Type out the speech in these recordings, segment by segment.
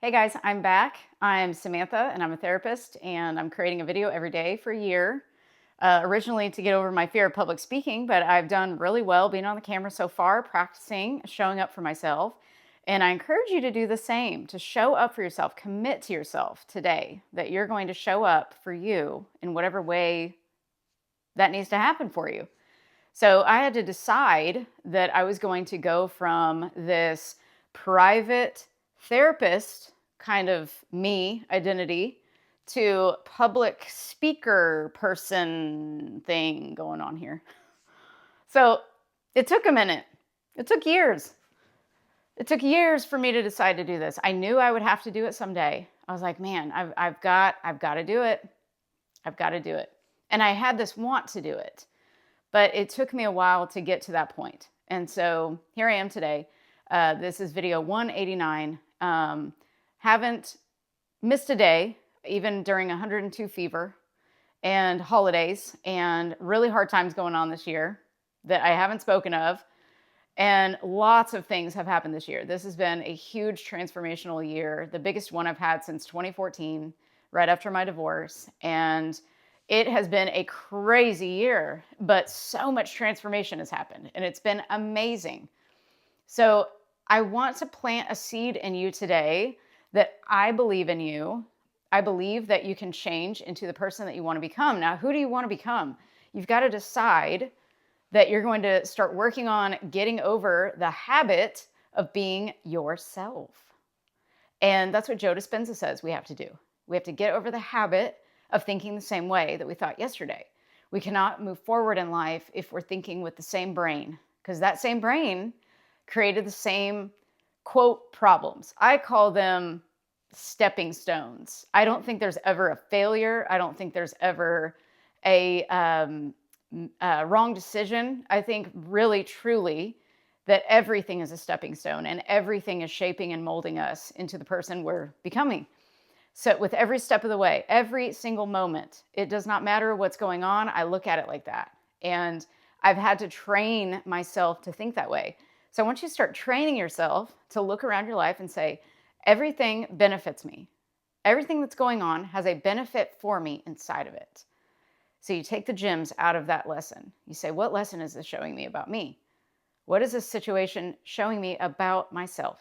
Hey guys, I'm back. I'm Samantha and I'm a therapist and I'm creating a video every day for a year. Originally to get over my fear of public speaking, but I've done really well being on the camera so far, practicing, showing up for myself. And I encourage you to do the same, to show up for yourself, commit to yourself today that you're going to show up for you in whatever way that needs to happen for you. So I had to decide that I was going to go from this private therapist kind of me identity to public speaker person thing going on here. So it took a minute. It took years. It took years for me to decide to do this. I knew I would have to do it someday. I was like, man, I've got to do it. I've got to do it. And I had this want to do it. But it took me a while to get to that point. And so here I am today. This is video 189. Haven't missed a day, even during 102 fever and holidays and really hard times going on this year that I haven't spoken of. And lots of things have happened this year. This has been a huge transformational year, the biggest one I've had since 2014, right after my divorce. And it has been a crazy year, but so much transformation has happened and it's been amazing. So I want to plant a seed in you today that I believe in you. I believe that you can change into the person that you want to become. Now, who do you want to become? You've got to decide that you're going to start working on getting over the habit of being yourself. And that's what Joe Dispenza says we have to do. We have to get over the habit of thinking the same way that we thought yesterday. We cannot move forward in life if we're thinking with the same brain, because that same brain created the same, quote, problems. I call them stepping stones. I don't think there's ever a failure. I don't think there's ever a wrong decision. I think really, truly, that everything is a stepping stone and everything is shaping and molding us into the person we're becoming. So with every step of the way, every single moment, it does not matter what's going on. I look at it like that. And I've had to train myself to think that way. So I want you to start training yourself to look around your life and say, everything benefits me. Everything that's going on has a benefit for me inside of it. So you take the gems out of that lesson. You say, what lesson is this showing me about me? What is this situation showing me about myself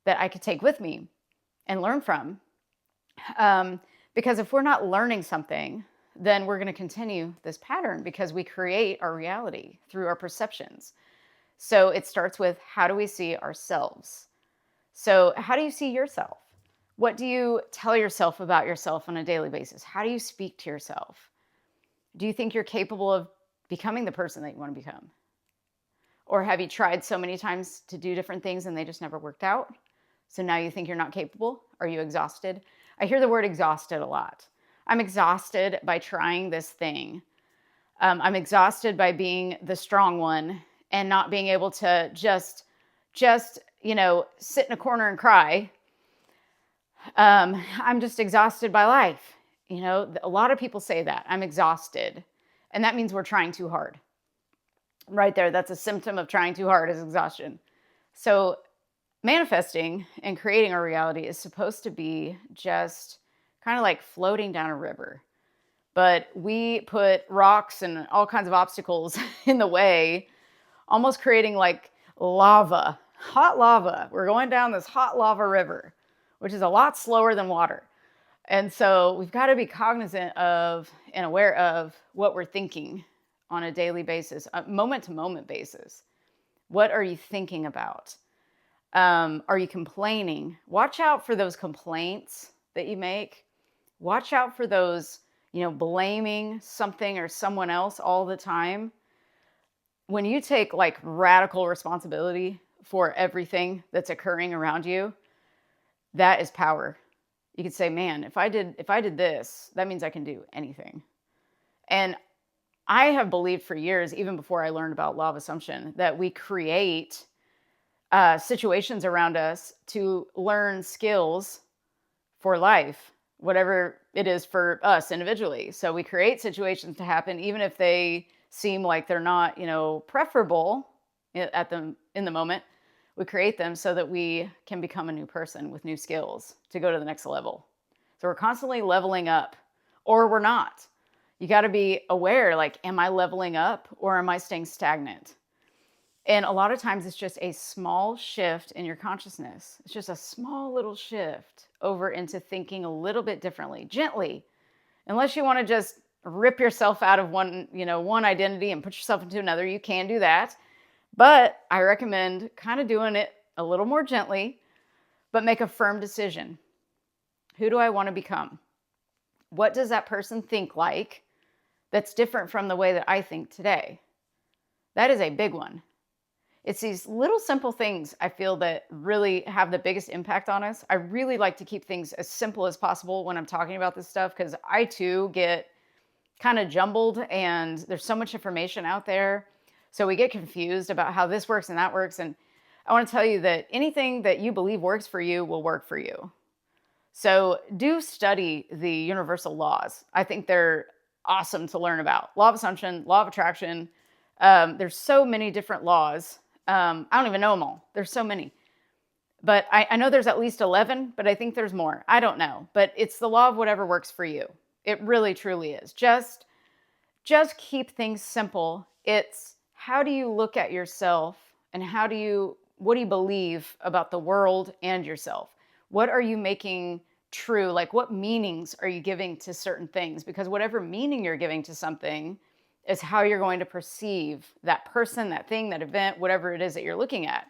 that I could take with me and learn from? Because if we're not learning something, then we're going to continue this pattern because we create our reality through our perceptions. So it starts with, how do we see ourselves? So how do you see yourself? What do you tell yourself about yourself on a daily basis? How do you speak to yourself? Do you think you're capable of becoming the person that you want to become? Or have you tried so many times to do different things and they just never worked out? So now you think you're not capable? Are you exhausted? I hear the word exhausted a lot. I'm exhausted by trying this thing. I'm exhausted by being the strong one and not being able to just sit in a corner and cry. I'm just exhausted by life. A lot of people say that. I'm exhausted. And that means we're trying too hard. Right there, that's a symptom of trying too hard is exhaustion. So manifesting and creating our reality is supposed to be just kind of like floating down a river. But we put rocks and all kinds of obstacles in the way, almost creating like lava, hot lava. We're going down this hot lava river, which is a lot slower than water. And so we've got to be cognizant of and aware of what we're thinking on a daily basis, a moment to moment basis. What are you thinking about? Are you complaining? Watch out for those complaints that you make. Watch out for those, blaming something or someone else all the time. When you take like radical responsibility for everything that's occurring around you, that is power. You could say, man, if I did this, that means I can do anything. And I have believed for years, even before I learned about law of assumption, that we create situations around us to learn skills for life, whatever it is for us individually. So we create situations to happen, even if they seem like they're not, preferable in the moment. We create them so that we can become a new person with new skills to go to the next level. So we're constantly leveling up, or we're not. You got to be aware, like, am I leveling up or am I staying stagnant? And a lot of times it's just a small shift in your consciousness. It's just a small little shift over into thinking a little bit differently, gently, unless you want to just rip yourself out of one identity and put yourself into another. You can do that. But I recommend kind of doing it a little more gently, but make a firm decision. Who do I want to become? What does that person think like that's different from the way that I think today? That is a big one. It's these little simple things I feel that really have the biggest impact on us. I really like to keep things as simple as possible when I'm talking about this stuff, because I too get kind of jumbled and there's so much information out there. So we get confused about how this works and that works. And I want to tell you that anything that you believe works for you will work for you. So do study the universal laws. I think they're awesome to learn about. Law of assumption, law of attraction. There's so many different laws. I don't even know them all. There's so many. But I know there's at least 11, but I think there's more. I don't know. But it's the law of whatever works for you. It really, truly is. Just keep things simple. It's how do you look at yourself and what do you believe about the world and yourself? What are you making true? Like, what meanings are you giving to certain things? Because whatever meaning you're giving to something is how you're going to perceive that person, that thing, that event, whatever it is that you're looking at.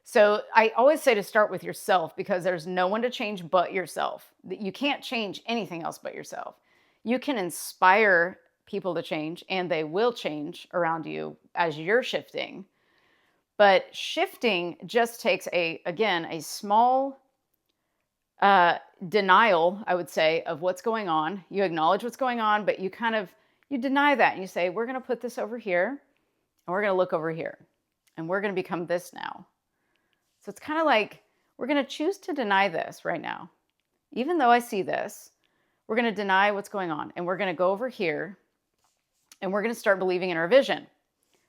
So I always say to start with yourself, because there's no one to change but yourself. You can't change anything else but yourself. You can inspire people to change, and they will change around you as you're shifting. But shifting just takes a small denial, I would say, of what's going on. You acknowledge what's going on, but you deny that and you say, we're going to put this over here and we're going to look over here and we're going to become this now. So it's kind of like we're going to choose to deny this right now. Even though I see this, we're going to deny what's going on and we're going to go over here and we're going to start believing in our vision.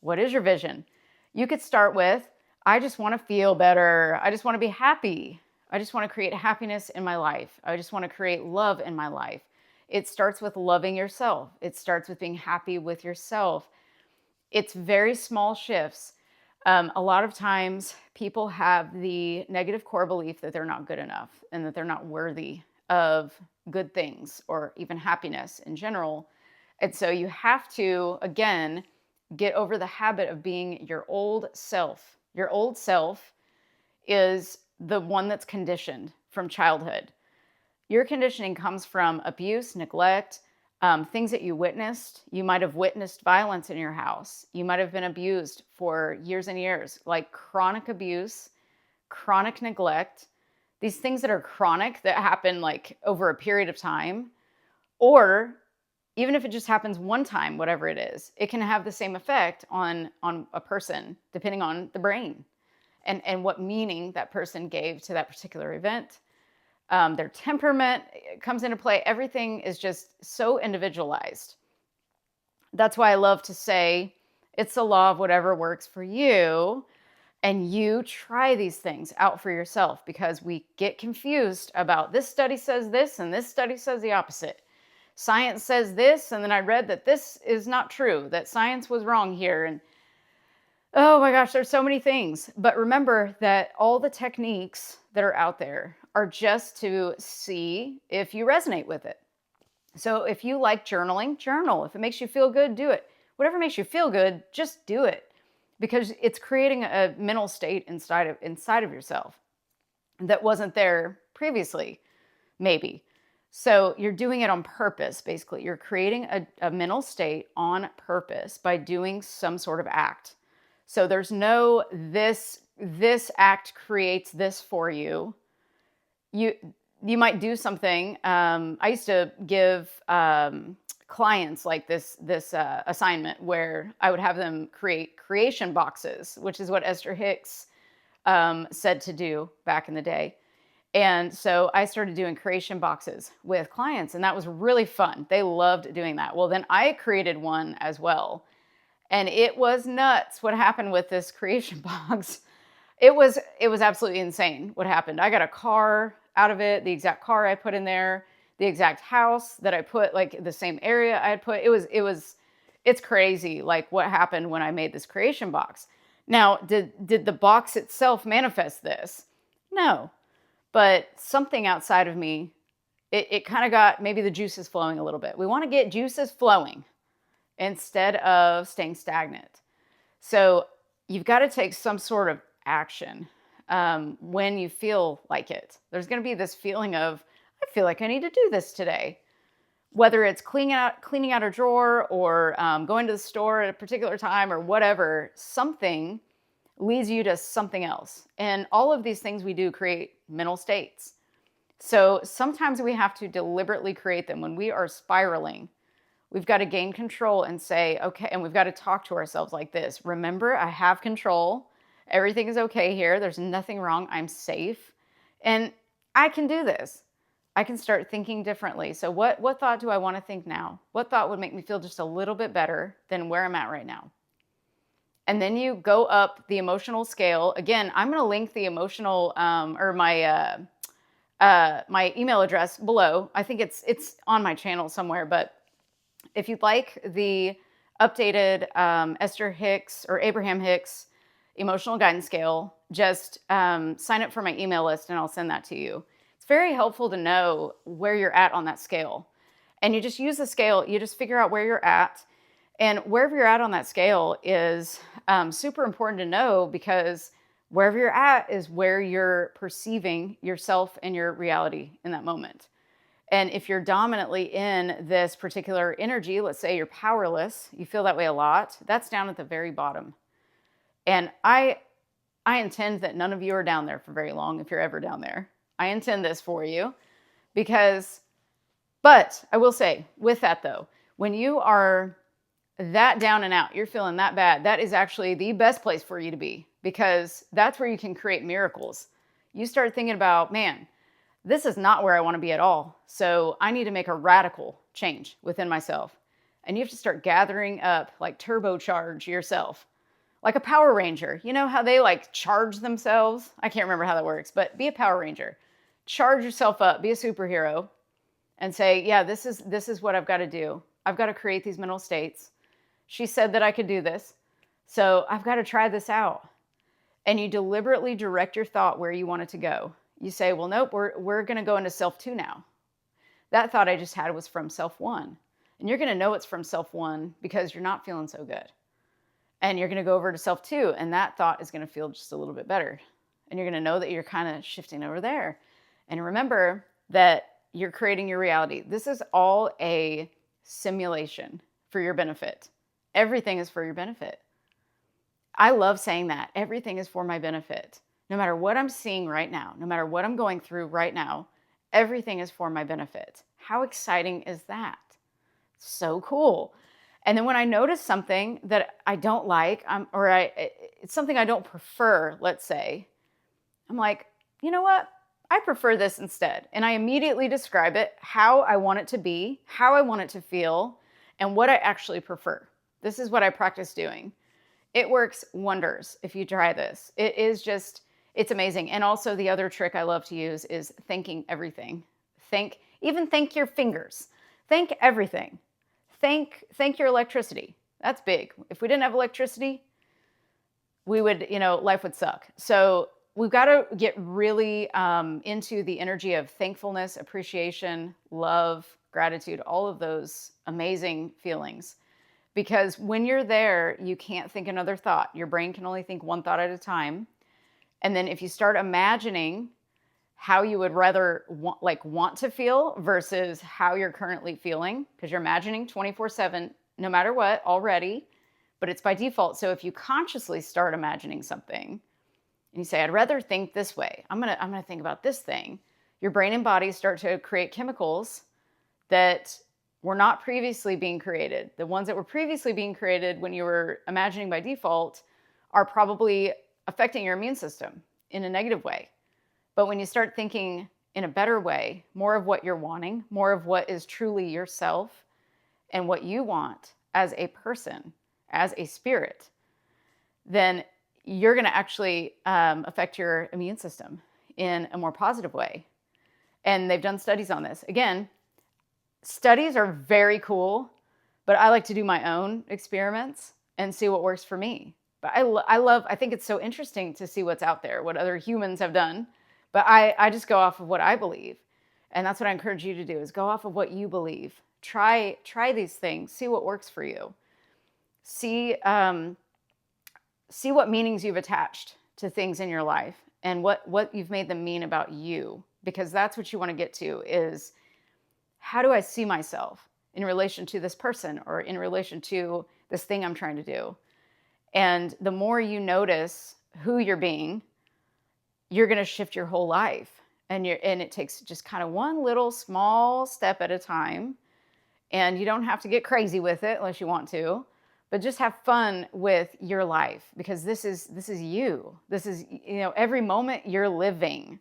What is your vision? You could start with, I just want to feel better. I just want to be happy. I just want to create happiness in my life. I just want to create love in my life. It starts with loving yourself. It starts with being happy with yourself. It's very small shifts. A lot of times people have the negative core belief that they're not good enough and that they're not worthy of good things or even happiness in general. And so you have to, again, get over the habit of being your old self. Your old self is the one that's conditioned from childhood. Your conditioning comes from abuse, neglect, things that you witnessed. You might have witnessed violence in your house. You might have been abused for years and years, like chronic abuse, chronic neglect, these things that are chronic that happen like over a period of time, or even if it just happens one time, whatever it is, it can have the same effect on a person, depending on the brain and what meaning that person gave to that particular event. Their temperament comes into play. Everything is just so individualized. That's why I love to say it's the law of whatever works for you, and you try these things out for yourself, because we get confused about this study says this and this study says the opposite. Science says this, and then I read that this is not true, that science was wrong here. And oh my gosh, there's so many things. But remember that all the techniques that are out there are just to see if you resonate with it. So if you like journaling, journal. If it makes you feel good, do it. Whatever makes you feel good, just do it, because it's creating a mental state inside of yourself that wasn't there previously, maybe. So you're doing it on purpose, basically. You're creating a mental state on purpose by doing some sort of act. So there's no this act creates this for you. You might do something. I used to give clients like this assignment where I would have them create creation boxes, which is what Esther Hicks said to do back in the day. And so I started doing creation boxes with clients, and that was really fun. They loved doing that. Well, then I created one as well. And it was nuts what happened with this creation box. It was absolutely insane what happened. I got a car out of it, the exact car I put in there, the exact house that I put, like the same area I had put. It's crazy like what happened when I made this creation box. Now, did the box itself manifest this? No. But something outside of me, it kind of got maybe the juices flowing a little bit. We want to get juices flowing instead of staying stagnant. So you've got to take some sort of action when you feel like it. There's going to be this feeling of, I feel like I need to do this today. Whether it's cleaning out a drawer or going to the store at a particular time or whatever, something leads you to something else. And all of these things we do create mental states. So sometimes we have to deliberately create them. When we are spiraling, we've got to gain control and say, okay, and we've got to talk to ourselves like this. Remember, I have control. Everything is okay here. There's nothing wrong. I'm safe. And I can do this. I can start thinking differently. So what thought do I want to think now? What thought would make me feel just a little bit better than where I'm at right now? And then you go up the emotional scale. Again, I'm going to link the emotional or my email address below. I think it's on my channel somewhere. But if you'd like the updated Esther Hicks or Abraham Hicks emotional guidance scale, just sign up for my email list and I'll send that to you. It's very helpful to know where you're at on that scale. And you just use the scale, you just figure out where you're at. And wherever you're at on that scale is super important to know, because wherever you're at is where you're perceiving yourself and your reality in that moment. And if you're dominantly in this particular energy, let's say you're powerless, you feel that way a lot, that's down at the very bottom. And I intend that none of you are down there for very long if you're ever down there. I intend this for you but I will say with that though, when you are that down and out, you're feeling that bad, that is actually the best place for you to be, because that's where you can create miracles. You start thinking about, man, this is not where I want to be at all. So I need to make a radical change within myself. And you have to start gathering up, like turbocharge yourself. Like a Power Ranger. You know how they like charge themselves? I can't remember how that works, but be a Power Ranger. Charge yourself up, be a superhero, and say, yeah, this is what I've got to do. I've got to create these mental states. She said that I could do this. So I've got to try this out. And you deliberately direct your thought where you want it to go. You say, well, nope, we're going to go into self 2 now. That thought I just had was from self 1. And you're going to know it's from self 1 because you're not feeling so good. And you're going to go over to self 2, and that thought is going to feel just a little bit better. And you're going to know that you're kind of shifting over there. And remember that you're creating your reality. This is all a simulation for your benefit. Everything is for your benefit. I love saying that. Everything is for my benefit. No matter what I'm seeing right now, no matter what I'm going through right now, everything is for my benefit. How exciting is that? So cool. And then when I notice something that I don't like, it's something I don't prefer, let's say, I'm like, you know what? I prefer this instead. And I immediately describe it, how I want it to be, how I want it to feel, and what I actually prefer. This is what I practice doing. It works wonders if you try this. It's amazing. And also the other trick I love to use is thanking everything. Thank your fingers. Thank everything. Thank your electricity. That's big. If we didn't have electricity, we would, life would suck. So we've got to get really into the energy of thankfulness, appreciation, love, gratitude, all of those amazing feelings. Because when you're there, you can't think another thought. Your brain can only think one thought at a time. And then if you start imagining how you would rather want to feel versus how you're currently feeling, because you're imagining 24/7, no matter what already, but it's by default. So if you consciously start imagining something and you say, I'd rather think this way, I'm going to think about this thing, your brain and body start to create chemicals that were not previously being created. The ones that were previously being created when you were imagining by default are probably affecting your immune system in a negative way. But when you start thinking in a better way, more of what you're wanting, more of what is truly yourself and what you want as a person, as a spirit, then you're going to actually affect your immune system in a more positive way. And they've done studies on this. Again, studies are very cool, but I like to do my own experiments and see what works for me. But I think it's so interesting to see what's out there, what other humans have done. But I just go off of what I believe. And that's what I encourage you to do, is go off of what you believe. Try these things. See what works for you. See what meanings you've attached to things in your life and what you've made them mean about you. Because that's what you want to get to, is how do I see myself in relation to this person or in relation to this thing I'm trying to do? And the more you notice who you're being, you're going to shift your whole life. And it takes just kind of one little small step at a time. And you don't have to get crazy with it unless you want to, but just have fun with your life, because this is you. This is, every moment you're living.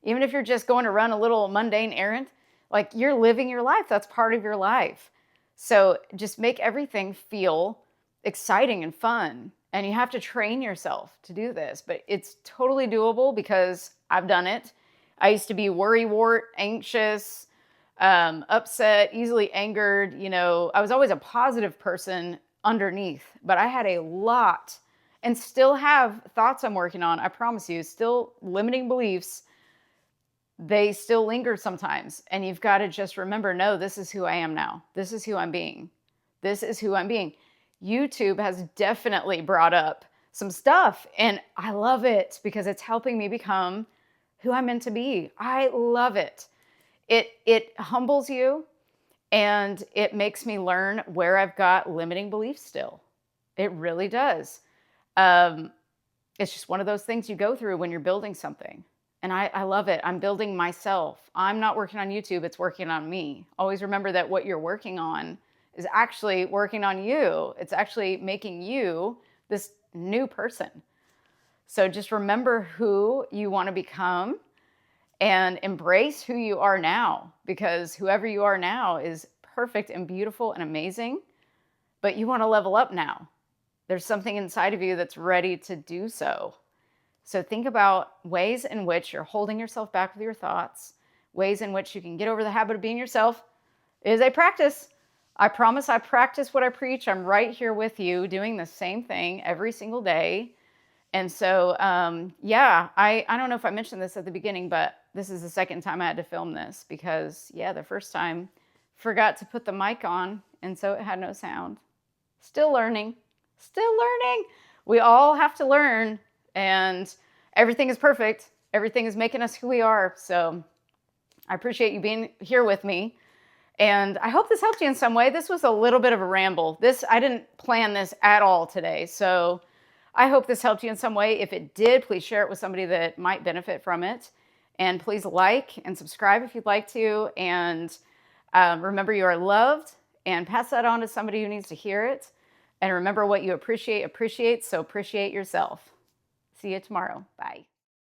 Even if you're just going to run a little mundane errand, like, you're living your life. That's part of your life. So just make everything feel exciting and fun. And you have to train yourself to do this, but it's totally doable because I've done it. I used to be worrywart, anxious, upset, easily angered. I was always a positive person underneath, but I had a lot and still have thoughts I'm working on. I promise you, still limiting beliefs. They still linger sometimes. And you've got to just remember, no, this is who I am now. This is who I'm being. This is who I'm being. YouTube has definitely brought up some stuff, and I love it because it's helping me become who I'm meant to be. I love it. It humbles you, and it makes me learn where I've got limiting beliefs still. It really does. It's just one of those things you go through when you're building something. And I love it. I'm building myself. I'm not working on YouTube. It's working on me. Always remember that what you're working on is actually working on you. It's actually making you this new person. So just remember who you want to become and embrace who you are now, because whoever you are now is perfect and beautiful and amazing, but you want to level up now. There's something inside of you that's ready to do so. So think about ways in which you're holding yourself back with your thoughts, ways in which you can get over the habit of being yourself. It is a practice. I promise I practice what I preach. I'm right here with you doing the same thing every single day. And so, I don't know if I mentioned this at the beginning, but this is the second time I had to film this because, the first time forgot to put the mic on, and so it had no sound. Still learning. We all have to learn, and everything is perfect. Everything is making us who we are. So I appreciate you being here with me. And I hope this helped you in some way. This was a little bit of a ramble. I didn't plan this at all today. So I hope this helped you in some way. If it did, please share it with somebody that might benefit from it. And please like and subscribe if you'd like to. And remember, you are loved, and pass that on to somebody who needs to hear it. And remember, what you appreciate, so appreciate yourself. See you tomorrow. Bye.